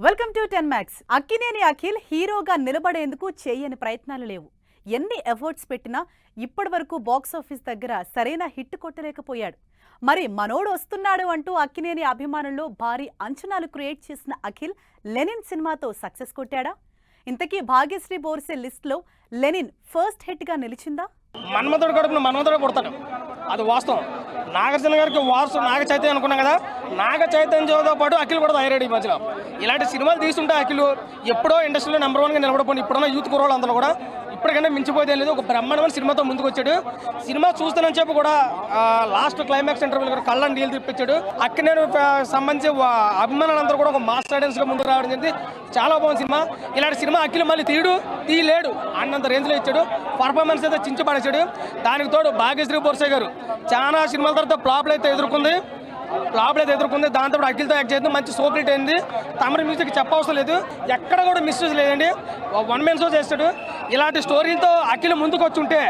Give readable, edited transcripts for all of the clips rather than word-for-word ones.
Welcome to 10 max. Akkineni Akhil హీరోగా నిలబడేందుకు చేయని ప్రయత్నాలు లేవు. ఎన్ని ఎఫర్ట్స్ పెట్టినా ఇప్పటివరకు బాక్స్ ఆఫీస్ దగ్గర సరైన హిట్ కొట్టలేకపోయాడు. మరి మనోడు వస్తున్నాడు అంటూ అక్కినేని అభిమానుల్లో భారీ అంచనాలు క్రియేట్ చేసిన అఖిల్ లెనిన్ సినిమాతో సక్సెస్ కొట్టాడా? ఇంతకీ భాగ్యశ్రీ బోర్సే లిస్ట్లో లెనిన్ ఫస్ట్ హిట్ గా నిలిచిందా? మన్మధుడు కడుపును మన్మధుడు పుడతాడు, అది వాస్తవం. నాగార్జున గారికి వారసు నాగ చైతన్య అనుకున్నాం కదా, నాగ చైతన్యతో పాటు అఖిల్ కూడా తయారయ్యాడు. ఈ మధ్యలో ఇలాంటి సినిమాలు తీసుంటే అఖిల్ ఎప్పుడో ఇండస్ట్రీలో నెంబర్ 1గా నిలబడిపోయింది. ఇప్పుడున్న యూత్ కుర్రోళ్ళు అందరూ కూడా ఇప్పటికంటే మించిపోతే లేదు. ఒక బ్రహ్మాండమైన సినిమాతో ముందుకు వచ్చాడు. సినిమా చూస్తానని చెప్పి కూడా లాస్ట్ క్లైమాక్స్ ఇంటర్వ్యూలో కూడా కళ్ళని డీల్ తిప్పించాడు. అక్కినేని సంబంధించి అభిమానులందరూ కూడా ఒక మాస్ ఆడియన్స్గా ముందుకు రావడం జరిగింది. చాలా బాగుంది సినిమా. ఇలాంటి సినిమా అఖిల్ మళ్ళీ తీయలేడు అన్నంత రేంజ్లో ఇచ్చాడు. పర్ఫార్మెన్స్ అయితే చించి పడేశాడు. దానికి తోడు భాగ్యశ్రీ బోర్సే గారు చాలా సినిమాల తర్వాత ఫ్లాప్లు అయితే ఎదుర్కొంది. దాంతో అఖిల్తో యాక్ట్ చేస్తుంది. మంచి సూపర్ హిట్ అయింది. తమిళ మ్యూజిక్ చెప్పవసరం లేదు, ఎక్కడ కూడా మిస్యూజ్ లేదండి. వన్ మ్యాన్ షో చేస్తాడు. ఇలాంటి స్టోరీలతో అఖిల్ ముందుకు వచ్చి ఉంటే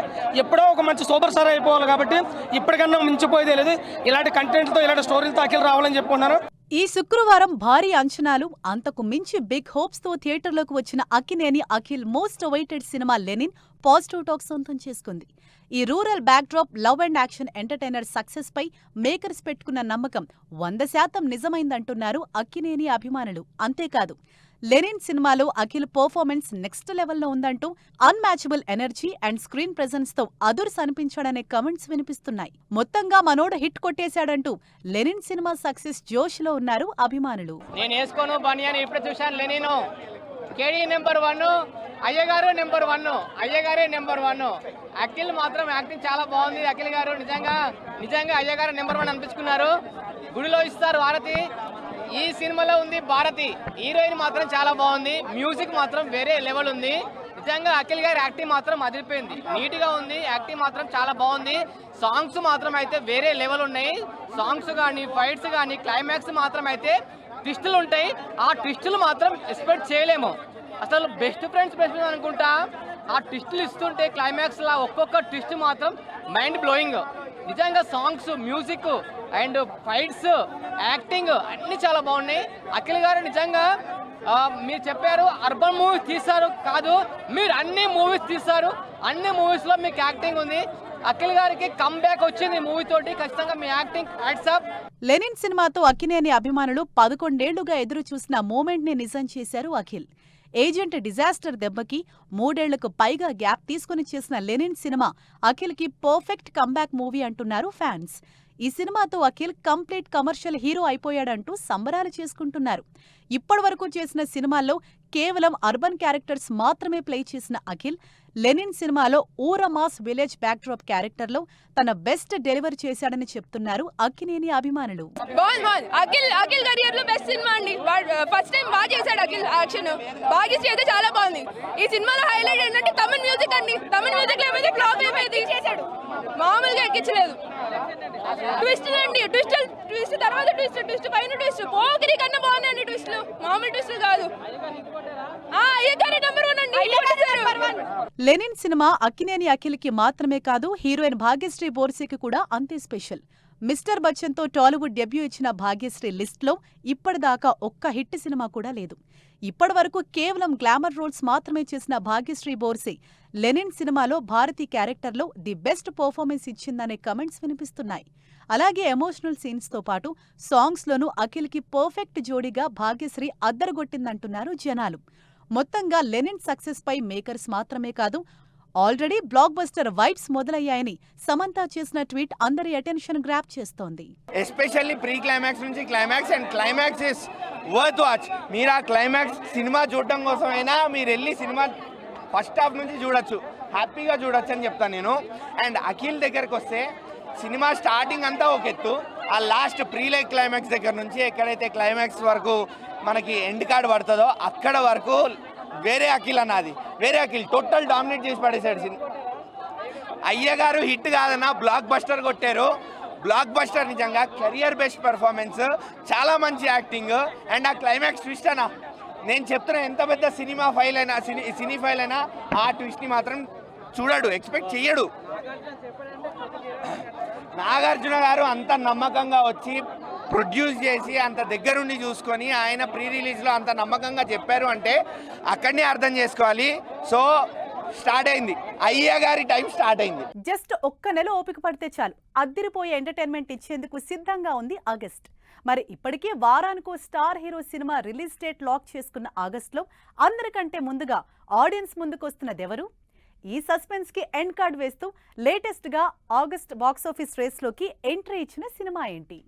ఎప్పుడో ఒక మంచి సూపర్ స్టార్ అయిపోవాలి. కాబట్టి ఇప్పటికన్నా మించిపోయేదే లేదు. ఇలాంటి కంటెంట్తో ఇలాంటి స్టోరీలతో అఖిల్ రావాలని చెప్పుకున్నారు. ఈ శుక్రవారం భారీ అంచనాలు, అంతకు మించి బిగ్ హోప్స్ తో థియేటర్లోకి వచ్చిన Akkineni Akhil most awaited cinema Lenin positive talk సొంతం చేసుకుంది. ఈ rural backdrop love and action entertainer success పై మేకర్స్ పెట్టుకున్న నమ్మకం 100% నిజమైందంటున్నారు అక్కినేని అభిమానులు. అంతేకాదు, లెనిన్ సినిమాలో అఖిల్ పర్ఫార్మెన్స్ నెక్స్ట్ లెవెల్లో ఉందంటూ unmatchable energy and screen presence తో అదుర్స్ అనిపించాడనే కమెంట్స్ వినిపిస్తున్నాయి. మొత్తంగా మనోడు హిట్ కొట్టేశాడంటూ లెనిన్ సినిమా సక్సెస్ జోష్ లో ఉన్నారు అభిమానులు. నేను వేసుకోను బనియాని ఇప్పుడే చూశాను. లెనిన్ కేడీ నెంబర్ 1, అయ్యగారు నెంబర్ 1, అయ్యగారే నెంబర్ 1. అఖిల్ మాత్రం యాక్టింగ్ చాలా బాగుంది. అఖిల్ గారు నిజంగా అయ్యగారు నెంబర్ 1 అనిపించుకున్నారు. గుడిలో ఇస్తారు హారతి, ఈ సినిమాలో ఉంది భారతి. హీరోయిన్ మాత్రం చాలా బాగుంది. మ్యూజిక్ మాత్రం వేరే లెవెల్ ఉంది. నిజంగా అఖిల్ గారి యాక్టింగ్ మాత్రం అదిరిపోయింది. నీట్గా ఉంది. యాక్టింగ్ మాత్రం చాలా బాగుంది. సాంగ్స్ మాత్రం అయితే వేరే లెవెల్ ఉన్నాయి. సాంగ్స్ కానీ ఫైట్స్ కానీ క్లైమాక్స్ మాత్రం అయితే ట్విస్టులు ఉంటాయి. ఆ ట్విస్టులు మాత్రం ఎక్స్పెక్ట్ చేయలేము. అసలు బెస్ట్ ఫ్రెండ్స్ అనుకుంటా. ఆ ట్విస్టులు ఇస్తుంటే క్లైమాక్స్లో ఒక్కొక్క ట్విస్ట్ మాత్రం మైండ్ బ్లోయింగ్. నిజంగా songs, music and fights, acting అన్నీ చాలా బాగున్నాయి. అఖిల్ గారు నిజంగా మీరు చెప్పారు అర్బన్ మూవీస్ తీశారు కాదు, మీరు అన్ని మూవీస్ తీశారు. అన్ని మూవీస్లో మీకు యాక్టింగ్ ఉంది. అఖిల్ గారికి కమ్ బ్యాక్ వచ్చింది మూవీ తోటి. ఖచ్చితంగా మీ యాక్టింగ్ హ్యాట్స్ ఆఫ్. లెనిన్ సినిమాతో అక్కినేని అభిమానులు 11 ఏళ్లుగా ఎదురు చూసిన మూమెంట్ ని నిజం చేశారు అఖిల్. ఏజెంట్ డిజాస్టర్ దెబ్బకి 3 ఏళ్లకు పైగా గ్యాప్ తీసుకుని చేసిన లెనిన్ సినిమా అఖిల్ కి పర్ఫెక్ట్ కమ్బ్యాక్ మూవీ అంటున్నారు ఫ్యాన్స్. ఈ సినిమాతో అఖిల్ కంప్లీట్ కమర్షియల్ హీరో అయిపోయాడంటూ సంబరాలు చేసుకుంటున్నారు. ఇప్పటివరకు చేసిన సినిమాల్లో కేవలం అర్బన్ క్యారెక్టర్స్ మాత్రమే ప్లే చేసిన అఖిల్ లెనిన్ సినిమాలో ఊరమాస్ విలేజ్ బ్యాక్డ్రాప్ క్యారెక్టర్లో తన బెస్ట్ డెలివరీ చేశాడని చెప్తున్నారు అక్కినేని అభిమానులు. అఖిల్ కెరియర్ లో బెస్ట్ సినిమా అండి. ఫస్ట్ టైం బాగా చేశాడు అఖిల్. యాక్షన్ బాగా చేస్తే చాలా బాగుంది. ఈ సినిమాలో హైలైట్ ఏంటంటే తమిళ మ్యూజిక్ అండి. తమిళ మ్యూజిక్ ఏమైతే ఫ్లాప్ అయిపోయింది చేశాడు. మామూలుగా ఎక్కించలేదు. ట్విస్ట్ అండి, ట్విస్ట్ తర్వాత ట్విస్ట్ పైన ట్విస్ట్. పోకిరి కన్నా బాగున్నాయండి ట్విస్ట్లు, మామూలు ట్విస్ట్ కాదు. లెనిన్ సినిమా అక్కినేని అఖిల్ కి మాత్రమే కాదు, హీరోయిన్ భాగ్యశ్రీ బోర్సేకి కూడా అంతే స్పెషల్. మిస్టర్ బచ్చన్ తో టాలీవుడ్ డెబ్యూ ఇచ్చిన భాగ్యశ్రీ లిస్ట్లో ఇప్పటిదాకా ఒక్క హిట్ సినిమా కూడా లేదు. ఇప్పటివరకు కేవలం గ్లామర్ రోల్స్ మాత్రమే చేసిన భాగ్యశ్రీ బోర్సే లెనిన్ సినిమాలో భారతీ క్యారెక్టర్లో ది బెస్ట్ పర్ఫార్మెన్స్ ఇచ్చిందనే కమెంట్స్ వినిపిస్తున్నాయి. అలాగే ఎమోషనల్ సీన్స్ తో పాటు సాంగ్స్ లోనూ అఖిల్ కి పర్ఫెక్ట్ జోడీగా భాగ్యశ్రీ అద్దరగొట్టిందంటున్నారు జనాలు. మొత్తంగా లెనిన్ సక్సెస్ పై మేకర్స్ మాత్రమే కాదు, ఆల్రెడీ బ్లాక్ బస్టర్ వైబ్స్ మొదలయ్యాయని సమంత చేసిన ట్వీట్ అందరి అటెన్షన్ గ్రాప్ చేస్తోంది. ఎస్పెషల్లీ ప్రీ క్లైమాక్స్ నుంచి climax and climax is worth watch. మీరు ఆ క్లైమాక్స్ సినిమా చూడటం కోసమైనా మీరు వెళ్ళి సినిమా ఫస్ట్ హాఫ్ నుంచి చూడొచ్చు, హ్యాపీగా చూడొచ్చు అని చెప్తాను నేను. అండ్ అఖిల్ దగ్గరకు వస్తే సినిమా స్టార్టింగ్ అంతా ఒక ఎత్తు, ఆ లాస్ట్ ప్రీ లైక్ క్లైమాక్స్ దగ్గర నుంచి ఎక్కడైతే క్లైమాక్స్ వరకు మనకి ఎండ్ కార్డ్ పడుతుందో అక్కడ వరకు వేరే అఖిల్ అన్నది. వేరే అఖిల్ టోటల్ డామినేట్ చేసి పడేశాడు. అయ్యగారు హిట్ కాదన్నా బ్లాక్ బస్టర్ కొట్టారు. బ్లాక్ బస్టర్ నిజంగా కెరియర్ బెస్ట్ పర్ఫార్మెన్స్, చాలా మంచి యాక్టింగ్ అండ్ ఆ క్లైమాక్స్ ట్విస్ట్ అన్న. నేను చెప్తున్నా, ఎంత పెద్ద సినిమా ఫైల్ అయినా సినీ ఫైల్ అయినా ఆ ట్విస్ట్ని మాత్రం చూడడు, ఎక్స్పెక్ట్ చెయ్యడు. నాగార్జున గారు అంత నమ్మకంగా వచ్చి ప్రొడ్యూస్ చేసి అంత దగ్గరుండి చూసుకొని ఆయన ప్రీ రిలీజ్లో అంత నమ్మకంగా చెప్పారు అంటే అక్కడనే అర్థం చేసుకోవాలి. సో స్టార్ట్ అయింది, అయ్య గారి టైం స్టార్ట్ అయింది. జస్ట్ ఒక్క నెల ఓపిక పడితే చాలు అద్దిరిపోయే ఎంటర్టైన్మెంట్ ఇచ్చేందుకు సిద్ధంగా ఉంది ఆగస్ట్. మరి ఇప్పటికే వారానికో స్టార్ హీరో సినిమా రిలీజ్ డేట్ లాక్ చేసుకున్న ఆగస్టులో అందరికంటే ముందుగా ఆడియన్స్ ముందుకొస్తున్నదెవరు? ఈ సస్పెన్స్ కి ఎండ్ కార్డ్ వేస్తూ లేటెస్ట్ గా ఆగస్ట్ బాక్సాఫీస్ రేస్ లోకి ఎంట్రీ ఇచ్చిన సినిమా ఏంటి?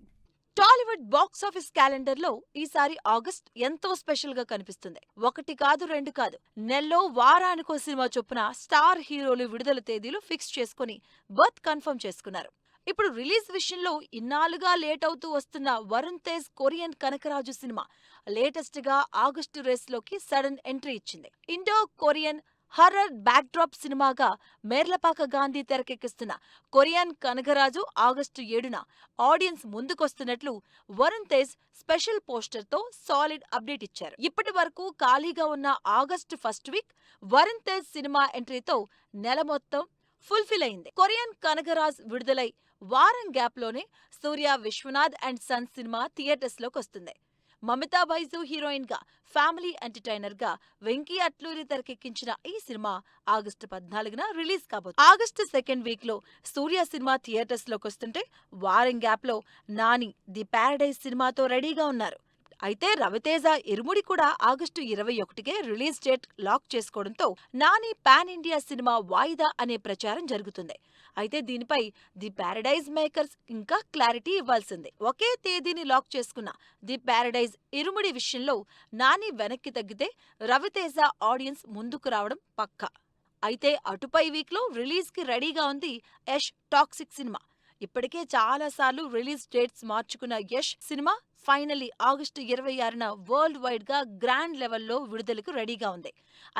టాలీవుడ్ బాక్సాఫీస్ క్యాలెండర్ లో ఈసారి ఆగస్ట్ ఎంతో స్పెషల్ గా కనిపిస్తుంది. ఒకటి కాదు, రెండు కాదు, నెలలో వారానికో సినిమా చొప్పున స్టార్ హీరోలు విడుదల తేదీలు ఫిక్స్ చేసుకుని బర్త్ కన్ఫర్మ్ చేసుకున్నారు. ఇప్పుడు రిలీజ్ విషయంలో ఇన్నాళ్లుగా లేట్ అవుతూ వస్తున్న వరుణ్ తేజ్ కొరియన్ కనకరాజు సినిమా లేటెస్ట్ గా ఆగస్టు రేస్ లోకి సడన్ ఎంట్రీ ఇచ్చింది. ఇండో కొరియన్ హర్రర్ బ్యాక్డ్రాప్ సినిమాగా మేర్లపాక గాంధీ తెరకెక్కిస్తున్న కొరియన్ కనకరాజు ఆగస్టు 7న ఆడియన్స్ ముందుకొస్తున్నట్లు వరుణ్ తేజ్ స్పెషల్ పోస్టర్ తో సాలిడ్ అప్డేట్ ఇచ్చారు. ఇప్పటి వరకు ఖాళీగా ఉన్న August first week Varun Tej సినిమా ఎంట్రీతో నెల మొత్తం ఫుల్ఫిల్ అయింది. కొరియన్ కనకరాజ్ విడుదలై వారం గ్యాప్ లోనే సూర్య విశ్వనాథ్ అండ్ సన్స్ సినిమా థియేటర్స్ లోకి వస్తుంది. మమితా బైజు హీరోయిన్ గా, ఫ్యామిలీ ఎంటర్టైనర్ గా వెంకీ అట్లూరి తెరకెక్కించిన ఈ సినిమా ఆగస్టు 14న రిలీజ్ కాబోతుంది. ఆగస్టు సెకండ్ వీక్ లో సూర్య సినిమా థియేటర్స్ లోకి వస్తుంటే వారం గ్యాప్ లో నాని ది ప్యారడైజ్ సినిమాతో రెడీగా ఉన్నారు. అయితే రవితేజ ఇరుముడి కూడా ఆగస్టు 21కే రిలీజ్ డేట్ లాక్ చేసుకోవడంతో నాని పాన్ ఇండియా సినిమా వాయిదా అనే ప్రచారం జరుగుతుంది. అయితే దీనిపై ది ప్యారడైజ్ మేకర్స్ ఇంకా క్లారిటీ ఇవ్వాల్సిందే. ఒకే తేదీని లాక్ చేసుకున్న ది ప్యారడైజ్ ఇరుముడి విషయంలో నాని వెనక్కి తగ్గితే రవితేజ ఆడియన్స్ ముందుకు రావడం పక్కా. అయితే అటుపై వీక్ లో రిలీజ్ కి రెడీగా ఉంది యష్ టాక్సిక్ సినిమా. ఇప్పటికే చాలాసార్లు రిలీజ్ డేట్స్ మార్చుకున్న యష్ సినిమా ఫైనలీ ఆగస్టు 26న వరల్డ్ వైడ్ గా గ్రాండ్ లెవెల్లో విడుదలకు రెడీగా ఉంది.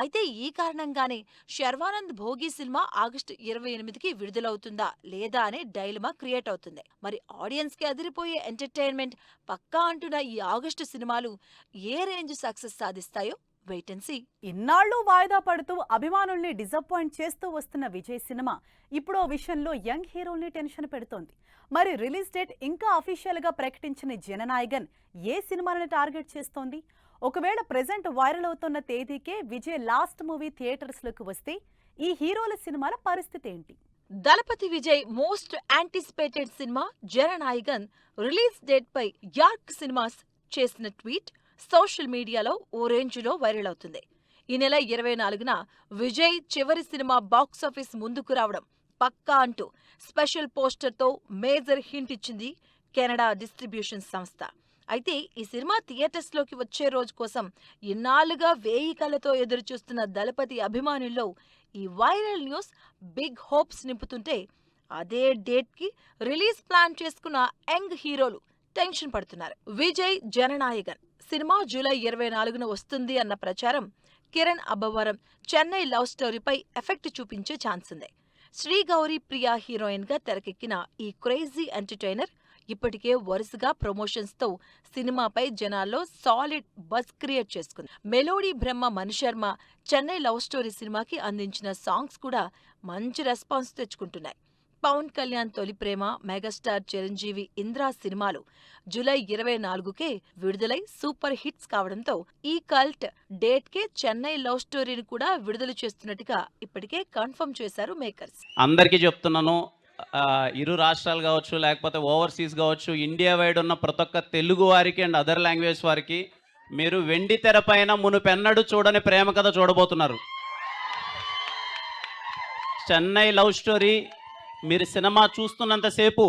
అయితే ఈ కారణంగానే శర్వానంద్ భోగి సినిమా ఆగస్టు 28కి విడుదలవుతుందా లేదా అనే డైలమా క్రియేట్ అవుతుంది. మరి ఆడియన్స్ కి అదిరిపోయే ఎంటర్టైన్మెంట్ పక్కా అంటున్న ఈ ఆగస్టు సినిమాలు ఏ రేంజ్ సక్సెస్ సాధిస్తాయో వెయిట్ అండ్ సీ. ఇన్నాళ్లు వాయిదా పడుతూ అభిమానుల్ని డిసప్పాయింట్ చేస్తూ వస్తున్న విజయ్ సినిమా ఇప్పుడు ఓ విషయంలో యంగ్ హీరోల్ని టెన్షన్ పెడుతోంది. మరి రిలీజ్ డేట్ ఇంకా అఫీషియల్ గా ప్రకటించిన జననాయగన్ ఏ సినిమాలను టార్గెట్ చేస్తోంది? ఒకవేళ ప్రెజెంట్ వైరల్ అవుతున్న తేదీకే విజయ్ లాస్ట్ మూవీ థియేటర్స్ లోకి వస్తే ఈ హీరోల సినిమాల పరిస్థితి ఏంటి? దళపతి విజయ్ మోస్ట్ యాంటిసిపేటెడ్ సినిమా జననాయగన్ రిలీజ్ డేట్ పై యార్క్ సినిమాస్ చేసిన ట్వీట్ సోషల్ మీడియాలో ఓ రేంజ్లో వైరల్ అవుతుంది. ఈ నెల 24న విజయ్ చివరి సినిమా బాక్సాఫీస్ ముందుకు రావడం పక్కా అంటూ స్పెషల్ పోస్టర్తో మేజర్ హింట్ ఇచ్చింది కెనడా డిస్ట్రిబ్యూషన్ సంస్థ. అయితే ఈ సినిమా థియేటర్స్లోకి వచ్చే రోజు కోసం ఇన్నాళ్లుగా 1000 కళ్ళతో ఎదురుచూస్తున్న దళపతి అభిమానుల్లో ఈ వైరల్ న్యూస్ బిగ్ హోప్స్ నింపుతుంటే, అదే డేట్కి రిలీజ్ ప్లాన్ చేసుకున్న యంగ్ హీరోలు టెన్షన్ పడుతున్నారు. విజయ్ జననాయగన్ సినిమా జూలై 24న వస్తుంది అన్న ప్రచారం కిరణ్ అబ్బవరం చెన్నై లవ్ స్టోరీపై ఎఫెక్ట్ చూపించే ఛాన్స్ ఉంది. శ్రీగౌరి ప్రియా హీరోయిన్ గా తెరకెక్కిన ఈ క్రేజీ ఎంటర్టైనర్ ఇప్పటికే వరుసగా ప్రమోషన్స్ తో సినిమాపై జనాల్లో సాలిడ్ బజ్ క్రియేట్ చేసుకుంది. మెలోడీ బ్రహ్మ మణిశర్మ చెన్నై లవ్ స్టోరీ సినిమాకి అందించిన సాంగ్స్ కూడా మంచి రెస్పాన్స్ తెచ్చుకుంటున్నాయి. పవన్ కళ్యాణ్ తొలి ప్రేమ, మెగాస్టార్ చిరంజీవి ఇంద్రా సినిమాలు జూలై 24కే విడుదలై సూపర్ హిట్స్ కావడంతో ఈ కల్ట్ డేట్ కే చెన్నై లవ్ స్టోరీని కూడా విడుదల చేస్తున్నట్టుగా ఇప్పటికే కన్ఫర్మ్ చేశారు మేకర్స్. అందరికీ చెప్తున్నాను, ఇరు రాష్ట్రాలు కావచ్చు, లేకపోతే ఓవర్సీస్ కావచ్చు, ఇండియా వైడ్ ఉన్న ప్రతి ఒక్క తెలుగు వారికి అండ్ అదర్ లాంగ్వేజ్ వారికి మీరు వెండి తెర పైన మునుపెన్నడూ చూడని ప్రేమ కథ చూడబోతున్నారు. చెన్నై లవ్ స్టోరీ మీరు సినిమా చూస్తున్నంతసేపు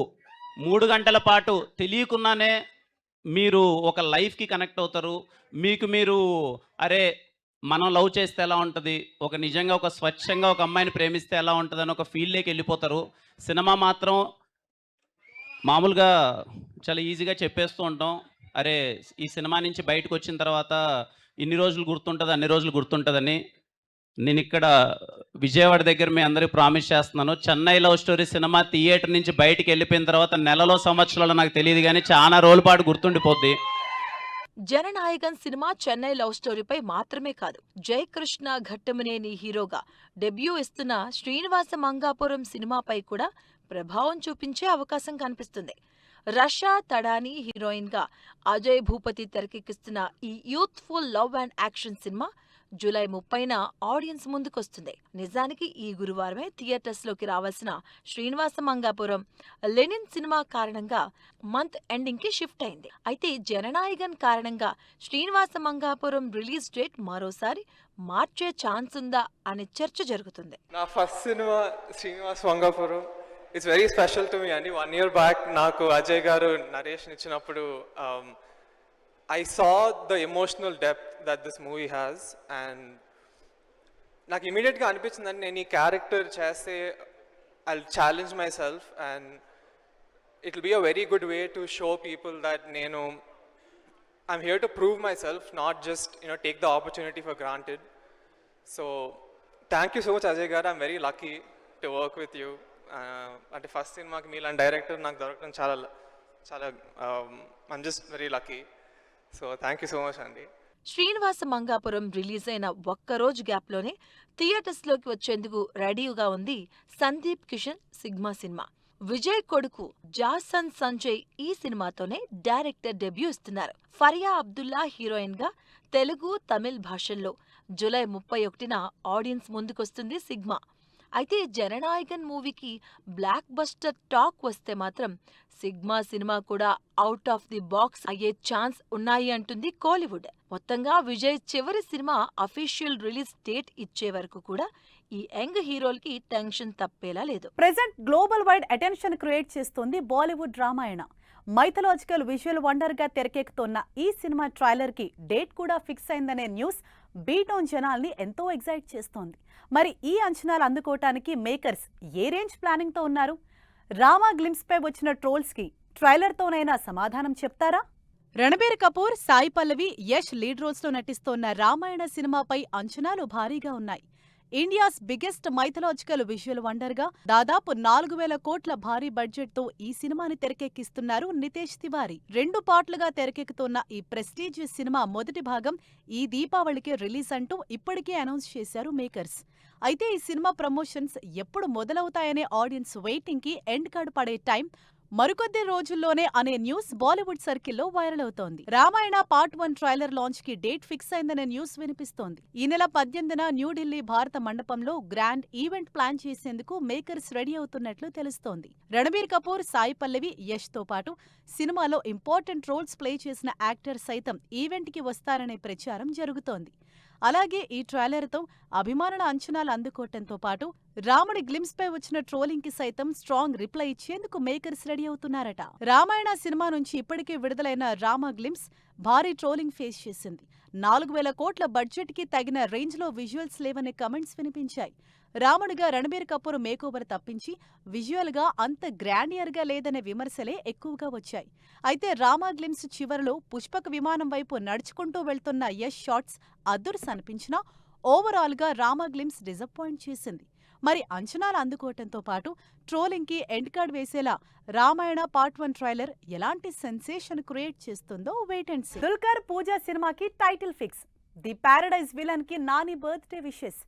3 గంటల పాటు తెలియకుండానే మీరు ఒక లైఫ్కి కనెక్ట్ అవుతారు. మీరు అరే మనం లవ్ చేస్తే ఎలా ఉంటుంది, ఒక నిజంగా ఒక స్వచ్ఛంగా ఒక అమ్మాయిని ప్రేమిస్తే ఎలా ఉంటుంది అని ఒక ఫీల్డ్లోకి వెళ్ళిపోతారు. సినిమా మాత్రం మామూలుగా చాలా ఈజీగా చెప్పేస్తూ ఉంటాం, అరే ఈ సినిమా నుంచి బయటకు వచ్చిన తర్వాత ఇన్ని రోజులు గుర్తుంటుంది, అన్ని రోజులు గుర్తుంటుందని. నేను ఇక్కడ విజయవాడ దగ్గర మీ అందరికీ ప్రామిస్ చేస్తున్నాను, Chennai love story cinema theatre నుంచి బయటికి వెళ్ళిపోయిన తర్వాత నెలలో సంవత్సరాలు నాకు తెలియదు కానీ చాలా రోజుల పాటు గుర్తుండిపోద్ది. జననాయగన్ సినిమా చెన్నై లవ్ స్టోరీపై మాత్రమే కాదు, జయకృష్ణ ఘట్టమనేని హీరోగా డెబ్యూ ఇస్తున్న శ్రీనివాస మంగాపురం సినిమాపై కూడా ప్రభావం చూపించే అవకాశం కనిపిస్తుంది. రషా తడాని హీరోయిన్ గా అజయ్ భూపతి తెరకెక్కిస్తున్న ఈ యూత్ఫుల్ లవ్ అండ్ యాక్షన్ సినిమా జూలై 30న ఆడియన్స్ ముందుకొస్తుంది. నిజానికి ఈ గురువారమే థియేటర్స్ లోకి రావాల్సిన శ్రీనివాస మంగాపురం లెనిన్ సినిమా కారణంగా మంత్ ఎండింగ్ కి షిఫ్ట్ అయింది. అయితే జననాయకన్ కారణంగా శ్రీనివాస మంగాపురం రిలీజ్ డేట్ మరోసారి మార్చే ఛాన్స్ ఉందా అనే చర్చ జరుగుతుంది. నా ఫస్ట్ సినిమా Srinivas Vangapuram it's very special to me అండి. 1 year బ్యాక్ నాకు అజయ్ గారు నరేషన్ ఇచ్చినప్పుడు I saw the emotional depth that this movie has, and నాకు ఇమీడియట్గా అనిపించిందండి నేను ఈ క్యారెక్టర్ చేస్తే I'll challenge myself and it'll be a very good way to show people that I'm here to prove myself, not just take the opportunity for granted. So thank you so much Ajay garu. I'm very lucky to work with you. అంటే first సినిమాకి మీలాంటి director నాకు దొరకడం చాలా చాలా I'm just very lucky. So thank you so much అండి. Srinivasa Mangapuram release అయిన ఒక్కరోజు గ్యాప్లోనే థియేటర్స్లోకి వచ్చేందుకు రెడీగా ఉంది సందీప్ కిషన్ సిగ్మా సినిమా. విజయ్ కొడుకు జాసన్ సంజయ్ ఈ సినిమాతోనే డైరెక్టర్ డెబ్యూ ఇస్తున్నారు. ఫరియా అబ్దుల్లా హీరోయిన్ గా తెలుగు తమిళ్ భాషల్లో జూలై 31న ఆడియన్స్ ముందుకొస్తుంది సిగ్మా. అయితే జననాయకన్ మూవీకి బ్లాక్ బస్టర్ టాక్ వస్తే మాత్రం సిగ్మా సినిమా కూడా అవుట్ ఆఫ్ ది బాక్స్ అయ్యే ఛాన్స్ ఉన్నాయి అంటుంది కోలీవుడ్. మొత్తంగా విజయ్ చివరి సినిమా అఫీషియల్ రిలీజ్ డేట్ ఇచ్చే వరకు కూడా ఈ యంగ్ హీరోలకి టెన్షన్ తప్పేలా లేదు. Present global wide attention create చేస్తుంది Bollywood Ramayana. Mythological visual wonder గా తెరకెక్కుతున్న ఈ సినిమా ట్రైలర్ కి డేట్ కూడా ఫిక్స్ అయిందనే న్యూస్ బీటౌన్ జనాల్ని ఎంతో ఎగ్జైట్ చేస్తోంది. మరి ఈ అంచనాలు అందుకోవటానికి మేకర్స్ ఏ రేంజ్ ప్లానింగ్ తో ఉన్నారు? రామా గ్లిమ్స్ పై వచ్చిన ట్రోల్స్ కి ట్రైలర్ తోనైనా సమాధానం చెప్తారా? రణబీర్ కపూర్, సాయి పల్లవి, యష్ లీడ్ రోల్స్ లో నటిస్తోన్న రామాయణ సినిమాపై అంచనాలు భారీగా ఉన్నాయి. India's biggest mythological visual wonder గా దాదాపు 4,000 కోట్ల భారీ బడ్జెట్ తో ఈ సినిమాని తెరకెక్కిస్తున్నారు నితేష్ తివారీ. 2 పార్ట్లుగా తెరకెక్కుతున్న ఈ ప్రెస్టీజియస్ సినిమా మొదటి భాగం ఈ దీపావళికి రిలీజ్ అంటూ ఇప్పటికే అనౌన్స్ చేశారు మేకర్స్. అయితే ఈ సినిమా ప్రమోషన్స్ ఎప్పుడు మొదలవుతాయనే ఆడియన్స్ వెయిటింగ్ కి ఎండ్ కార్డ్ పడే టైం మరికొద్ది రోజుల్లోనే అనే న్యూస్ బాలీవుడ్ సర్కిల్లో వైరల్ అవుతోంది. రామాయణ పార్ట్ 1 ట్రైలర్ లాంచ్ కి డేట్ ఫిక్స్ అయిందనే న్యూస్ వినిపిస్తోంది. ఈ నెల 18న న్యూఢిల్లీ భారత మండపంలో గ్రాండ్ ఈవెంట్ ప్లాన్ చేసేందుకు మేకర్స్ రెడీ అవుతున్నట్లు తెలుస్తోంది. రణబీర్ కపూర్, సాయి పల్లవి, యష్ తో పాటు సినిమాలో ఇంపార్టెంట్ రోల్స్ ప్లే చేసిన యాక్టర్ సైతం ఈవెంట్ కి వస్తారనే ప్రచారం జరుగుతోంది. అలాగే ఈ ట్రైలర్ తో అభిమానుల అంచనాలు అందుకోవటంతో పాటు రాముడి గ్లిమ్స్ పై వచ్చిన ట్రోలింగ్ కి సైతం స్ట్రాంగ్ రిప్లై ఇచ్చేందుకు మేకర్స్ రెడీ అవుతున్నారట. రామాయణ సినిమా నుంచి ఇప్పటికే విడుదలైన రామా గ్లిమ్స్ భారీ ట్రోలింగ్ ఫేస్ చేసింది. 4,000 కోట్ల బడ్జెట్ కి తగిన రేంజ్ లో విజువల్స్ లేవనే కమెంట్స్ వినిపించాయి. రాముడిగా రణబీర్ కపూర్ మేకోవర్ తప్పించి విజువల్ గా అంత గ్రాండియర్ గా లేదనే విమర్శలే ఎక్కువగా వచ్చాయి. అయితే రామా గ్లిమ్స్ చివరలో పుష్పక విమానం వైపు నడుచుకుంటూ వెళ్తున్న యష్ షాట్స్ అదుర్స్ అనిపించినా ఓవరాల్ గా రామా గ్లిమ్స్ డిసప్పాయింట్ చేసింది. మరి అంచనాలు అందుకోవటంతో పాటు ట్రోలింగ్ కి ఎండ్ కార్డ్ వేసేలా రామాయణ పార్ట్ 1 ట్రైలర్ ఎలాంటి సెన్సేషన్ క్రియేట్ చేస్తుందో wait and see. Dulquer Pooja సినిమాకి title fix. The paradise villain కి నాని బర్త్డే విషెస్.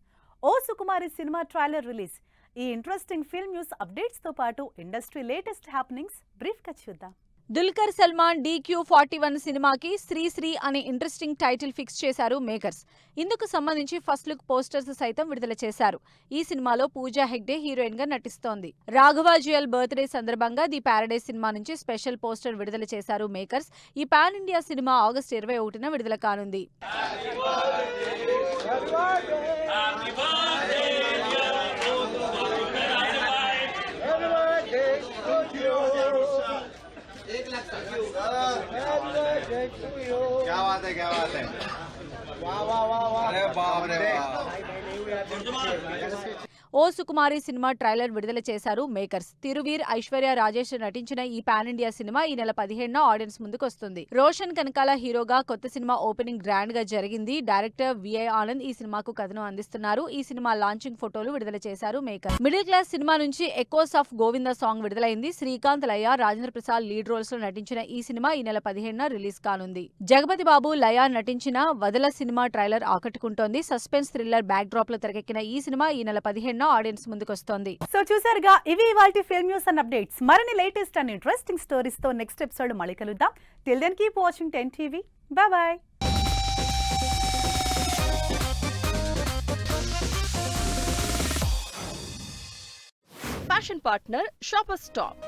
ఓ సుకుమారి సినిమా ట్రైలర్ రిలీజ్. ఈ ఇంట్రెస్టింగ్ ఫిల్మ్ న్యూస్ అప్డేట్స్ తో పాటు ఇండస్ట్రీ లేటెస్ట్ హ్యాపెనింగ్స్ బ్రీఫ్ గా చూద్దాం. దుల్కర్ సల్మాన్ DQ41 సినిమాకి శ్రీ అనే ఇంట్రెస్టింగ్ టైటిల్ ఫిక్స్ చేశారు మేకర్స్. ఇందుకు సంబంధించి ఫస్ట్ లుక్ పోస్టర్స్ సైతం విడుదల చేశారు. ఈ సినిమాలో పూజా హెగ్డే హీరోయిన్ గా నటిస్తోంది. రాఘవ జ్యుయల్ బర్త్డే సందర్భంగా ది ప్యారడైజ్ సినిమా నుంచి స్పెషల్ పోస్టర్ విడుదల చేశారు మేకర్స్. ఈ పాన్ ఇండియా సినిమా ఆగస్టు 21న విడుదల కానుంది. क्या बात है वाह वाह वाह वाह अरे बाप रे ఓ సుకుమారి సినిమా ట్రైలర్ విడుదల చేశారు మేకర్స్. తిరువీర్, ఐశ్వర్య రాజేష్ నటించిన ఈ పాన్ ఇండియా సినిమా ఈ నెల 15న ఆడియన్స్ ముందుకు వస్తుంది. రోషన్ కనకాల హీరోగా కొత్త సినిమా ఓపెనింగ్ గ్రాండ్ గా జరిగింది. డైరెక్టర్ విఐ ఆనంద్ ఈ సినిమాకు కథను అందిస్తున్నారు. ఈ సినిమా లాంచింగ్ ఫోటోలు విడుదల చేశారు మేకర్స్. మిడిల్ క్లాస్ సినిమా నుంచి ఎకోస్ ఆఫ్ గోవింద సాంగ్ విడుదలైంది. శ్రీకాంత్, లయ, రాజేంద్ర ప్రసాద్ లీడ్ రోల్స్ లో నటించిన ఈ సినిమా ఈ నెల 15న రిలీజ్ కానుంది. జగపతి బాబు, లయ నటించిన వదల సినిమా ట్రైలర్ ఆకట్టుకుంటోంది. సస్పెన్స్ థ్రిల్లర్ బ్యాక్ డ్రాప్ లో తెరకెక్కిన ఈ సినిమా ఈ నెల 15 15న ఆడియన్స్ ముందుకొస్తోంది. సో చూసారుగా, ఇవి ఇవాల్టి ఫిల్మ్ న్యూస్ అండ్ అప్డేట్స్. మరిన్ని లేటెస్ట్ అండ్ ఇంట్రెస్టింగ్ స్టోరీస్ తో నెక్స్ట్ ఎపిసోడ్ మళ్ళీ కలుద్దాం. Till then keep watching 10 TV. Bye. Fashion partner Shopper stop.